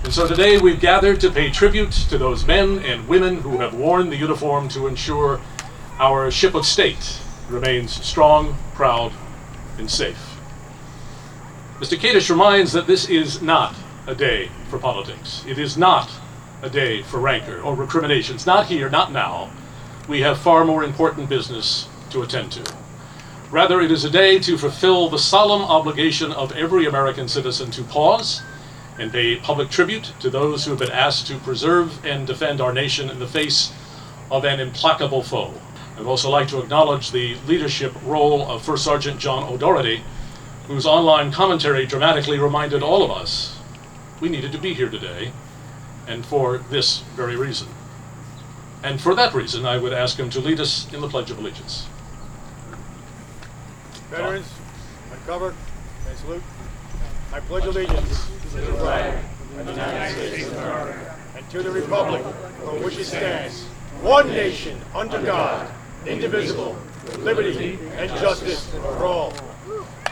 And so today we've gathered to pay tribute to those men and women who have worn the uniform to ensure our ship of state remains strong, proud, and safe. Mr. Kadish reminds that this is not a day for politics. It is not a day for rancor or recriminations. Not here, not now. We have far more important business to attend to. Rather, it is a day to fulfill the solemn obligation of every American citizen to pause and pay public tribute to those who have been asked to preserve and defend our nation in the face of an implacable foe. I'd also like to acknowledge the leadership role of First Sergeant John O'Doherty, whose online commentary dramatically reminded all of us we needed to be here today, and for this very reason. And for that reason, I would ask him to lead us in the Pledge of Allegiance. Veterans, uncover and salute. I pledge allegiance to the flag of the United States of America and to the republic for which it stands, one nation, under God, indivisible, with liberty and justice for all.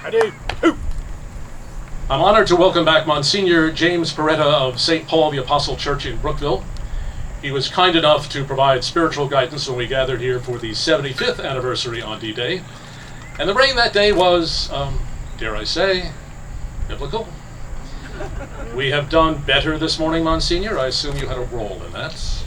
Ready? I'm honored to welcome back Monsignor James Peretta of St. Paul the Apostle Church in Brookville. He was kind enough to provide spiritual guidance when we gathered here for the 75th anniversary on D-Day. And the rain that day was, dare I say, biblical. We have done better this morning, Monsignor. I assume you had a role in that.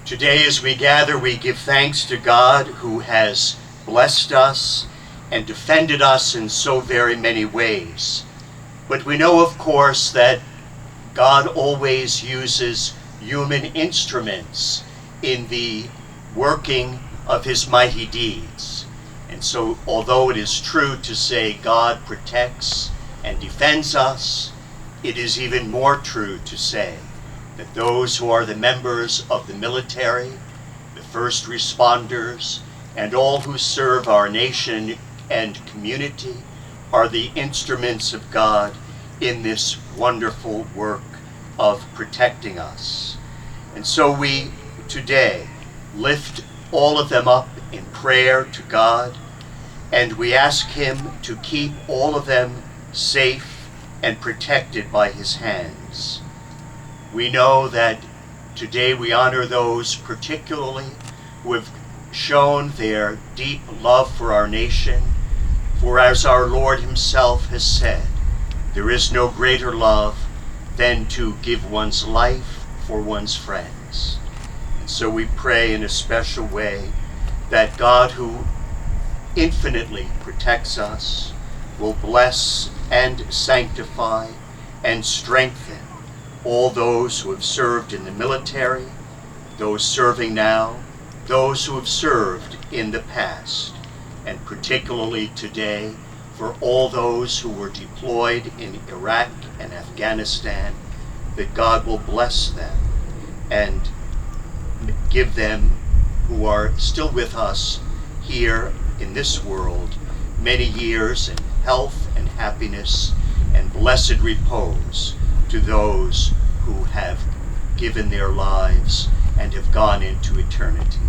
Today, as we gather, we give thanks to God who has blessed us and defended us in so very many ways. But we know, of course, that God always uses human instruments in the working of his mighty deeds. And so, although it is true to say God protects and defends us, it is even more true to say that those who are the members of the military, the first responders, and all who serve our nation and community are the instruments of God in this wonderful work of protecting us. And so we today lift all of them up in prayer to God, and we ask him to keep all of them safe and protected by his hands. We know that today we honor those particularly who have shown their deep love for our nation, for as our Lord himself has said, there is no greater love than to give one's life for one's friends. And so we pray in a special way that God, who infinitely protects us, will bless and sanctify and strengthen all those who have served in the military, those serving now, those who have served in the past, and particularly today for all those who were deployed in Iraq and Afghanistan, that God will bless them and give them, who are still with us here in this world, many years in health and happiness and blessed repose to those who have given their lives and have gone into eternity.